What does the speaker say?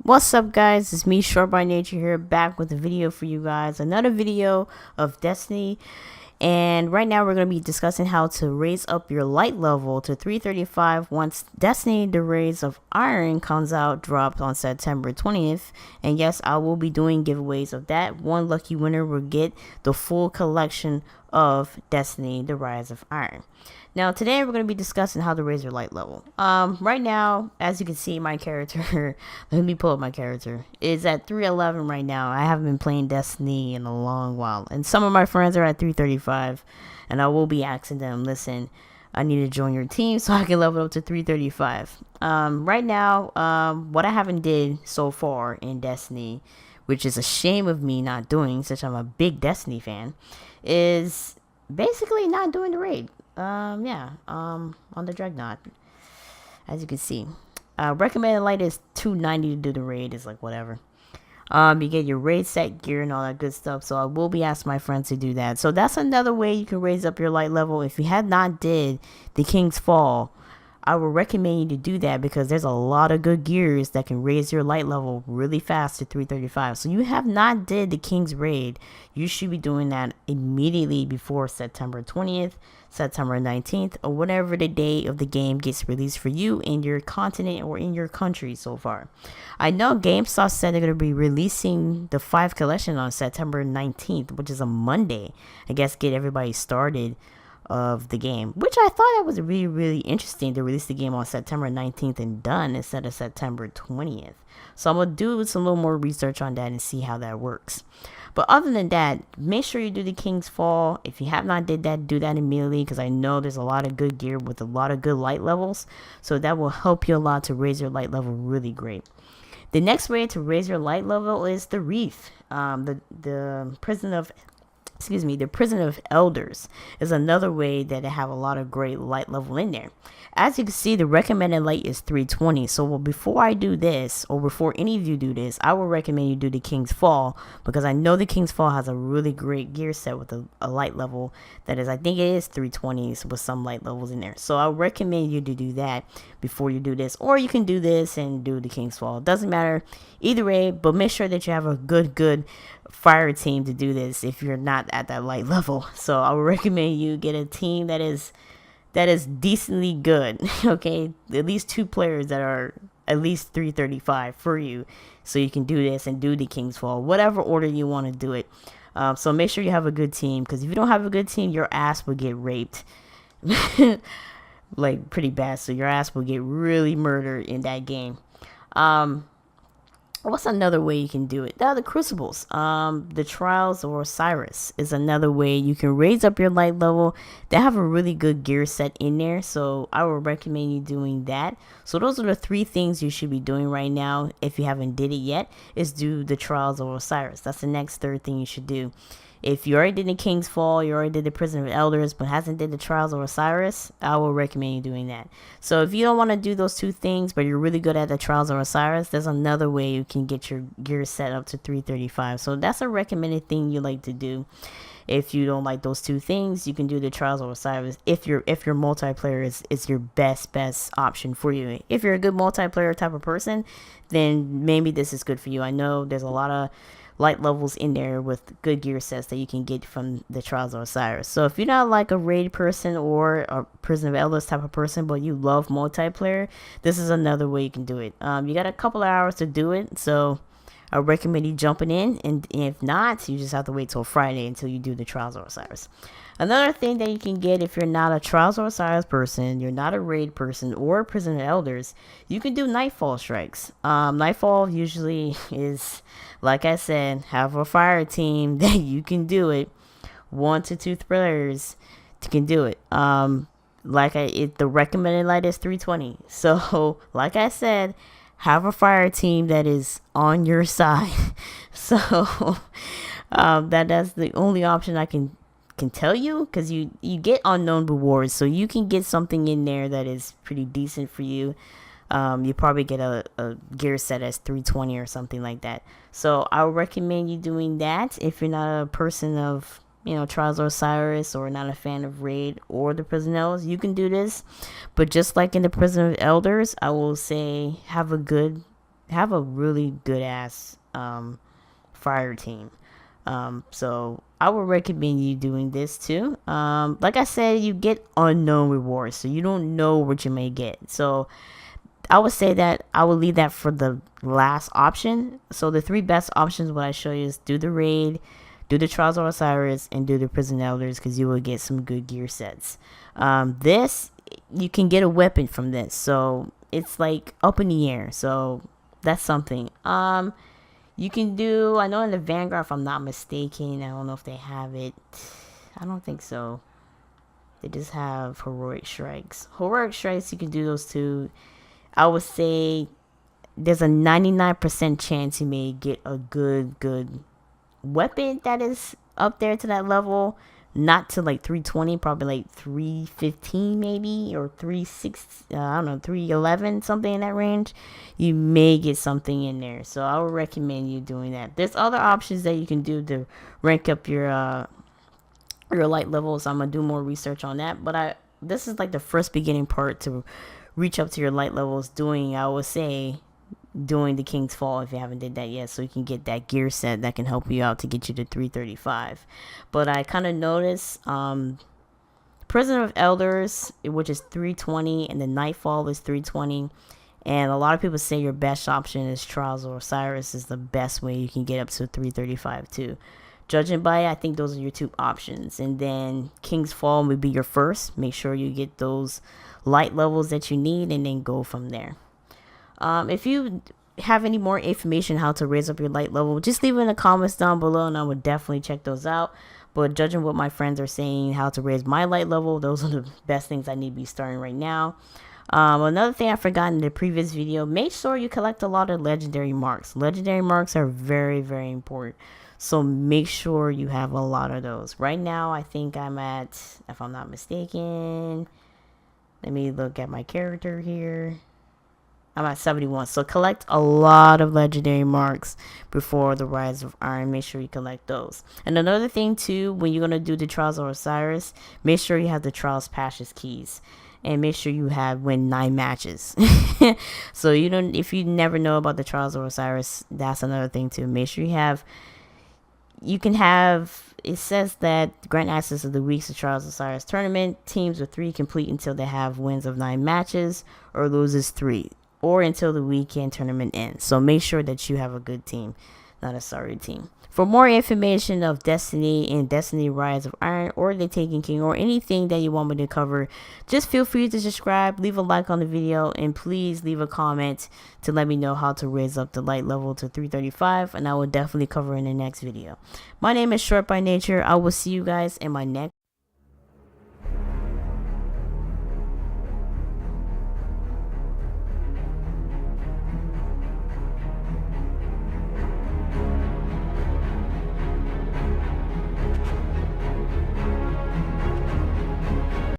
What's up, guys? It's me, Short by Nature, here, back with a video for you guys. Another video of Destiny. And right now we're going to be discussing how to raise up your light level to 335 once Destiny the Rays of Iron comes out, dropped on September 20th. And yes, I will be doing giveaways of that. One lucky winner will get the full collection of Destiny the Rise of Iron. Now today we're going to be discussing how to raise your light level. Right now, as you can see, my character, let me pull up my character, is at 311 right now. I haven't been playing Destiny in a long while, and some of my friends are at 335, and I will be asking them, listen, I need to join your team so I can level up to 335. Right now, what I haven't did so far in Destiny, which is a shame of me not doing, since I'm a big Destiny fan, is basically not doing the raid. On the Dreadnought, as you can see. Recommended light is 290 to do the raid, is like whatever. You get your raid set gear and all that good stuff, so I will be asking my friends to do that. So that's another way you can raise up your light level. If you have not did the King's Fall, I would recommend you to do that because there's a lot of good gears that can raise your light level really fast to 335. So you have not did the King's Raid, you should be doing that immediately before September 20th, September 19th, or whatever the day of the game gets released for you in your continent or in your country so far. I know GameStop said they're going to be releasing the 5 collection on September 19th, which is a Monday. I guess get everybody started of the game, which I thought that was really interesting to release the game on September 19th and done instead of September 20th. So I'm gonna do some little more research on that and see how that works. But other than that, make sure you do the King's Fall. If you have not did that, do that immediately, because I know there's a lot of good gear with a lot of good light levels, so that will help you a lot to raise your light level really great. The next way to raise your light level is the Reef. The Prison of Elders is another way that they have a lot of great light level in there. As you can see, the recommended light is 320. So before I do this, or before any of you do this, I would recommend you do the King's Fall, because I know the King's Fall has a really great gear set with a light level that is, I think it is 320s with some light levels in there. So I recommend you to do that before you do this, or you can do this and do the King's Fall. It doesn't matter either way, but make sure that you have a good fire team to do this if you're not at that light level. So I would recommend you get a team that is decently good. Okay, at least 2 players that are at least 335 for you, so you can do this and do the King's Fall, whatever order you want to do it. So make sure you have a good team, because if you don't have a good team, your ass will get raped like pretty bad. So your ass will get really murdered in that game. What's another way you can do it? The Crucibles. The Trials of Osiris is another way you can raise up your light level. They have a really good gear set in there, so I would recommend you doing that. So those are the 3 things you should be doing right now. If you haven't did it yet, is do the Trials of Osiris. That's the next 3rd thing you should do. If you already did the King's Fall, you already did the Prison of Elders, but hasn't did the Trials of Osiris, I will recommend you doing that. So if you don't want to do those 2 things, but you're really good at the Trials of Osiris, there's another way you can get your gear set up to 335. So that's a recommended thing you like to do. If you don't like those 2 things, you can do the Trials of Osiris if your multiplayer is your best option for you. If you're a good multiplayer type of person, then maybe this is good for you. I know there's a lot of light levels in there with good gear sets that you can get from the Trials of Osiris. So if you're not like a raid person or a Prison of Elders type of person, but you love multiplayer, this is another way you can do it. You got a couple of hours to do it, so I recommend you jumping in, and if not, you just have to wait till Friday until you do the Trials of Osiris. Another thing that you can get if you're not a Trials of Osiris person, you're not a raid person or a Prison of Elders, you can do Nightfall strikes. Nightfall usually is, like I said, have a fire team that you can do it. 1 to 2 players can do it. The recommended light is 320. So, like I said, have a fire team that is on your side. So, that's the only option I can tell you, because you get unknown rewards, so you can get something in there that is pretty decent for you. You probably get a gear set as 320 or something like that. So I would recommend you doing that if you're not a person of, Trials of Osiris, or not a fan of Raid or the Prison Elders. You can do this, but just like in the Prison of Elders, I will say have a good have a really good ass fire team. So I would recommend you doing this too. Like I said, you get unknown rewards, so you don't know what you may get. So I would say that I would leave that for the last option. So the three best options, what I show you, is do the raid, do the Trials of Osiris, and do the Prison Elders, because you will get some good gear sets. This, you can get a weapon from this, so it's like up in the air. So that's something. You can do, I know in the Vanguard, if I'm not mistaken, I don't know if they have it. I don't think so. They just have Heroic Strikes. Heroic Strikes, you can do those too. I would say there's a 99% chance you may get a good weapon that is up there to that level. Not to like 320, probably like 315 maybe, or 360, I don't know, 311, something in that range. You may get something in there. So I would recommend you doing that. There's other options that you can do to rank up your light levels. I'm gonna do more research on that, but this is like the first beginning part to reach up to your light levels, I would say, doing the King's Fall if you haven't did that yet, so you can get that gear set that can help you out to get you to 335. But I kind of noticed Prison of Elders, which is 320, and the Nightfall is 320, and a lot of people say your best option is Trials of Osiris is the best way you can get up to 335 too. Judging by it, I think those are your two options, and then King's Fall would be your first. Make sure you get those light levels that you need, and then go from there. If you have any more information how to raise up your light level, just leave it in the comments down below, and I would definitely check those out. But judging what my friends are saying how to raise my light level, those are the best things I need to be starting right now. Another thing I forgot in the previous video, make sure you collect a lot of legendary marks. Legendary marks are very, very important, so make sure you have a lot of those. Right now I think I'm at, if I'm not mistaken, let me look at my character here, I'm at 71. So collect a lot of legendary marks before the Rise of Iron. Make sure you collect those. And another thing too, when you're going to do the Trials of Osiris, make sure you have the Trials Pashes keys. And make sure you win 9 matches. So if you never know about the Trials of Osiris, that's another thing too. Make sure it says that grant access to the weeks of Trials of Osiris tournament. Teams of 3 complete until they have wins of 9 matches or loses 3. Or until the weekend tournament ends. So make sure that you have a good team, not a sorry team. For more information of Destiny and Destiny Rise of Iron or the Taken King or anything that you want me to cover, just feel free to subscribe, leave a like on the video, and please leave a comment to let me know how to raise up the light level to 335, and I will definitely cover in the next video. My name is Short by Nature. I will see you guys in my next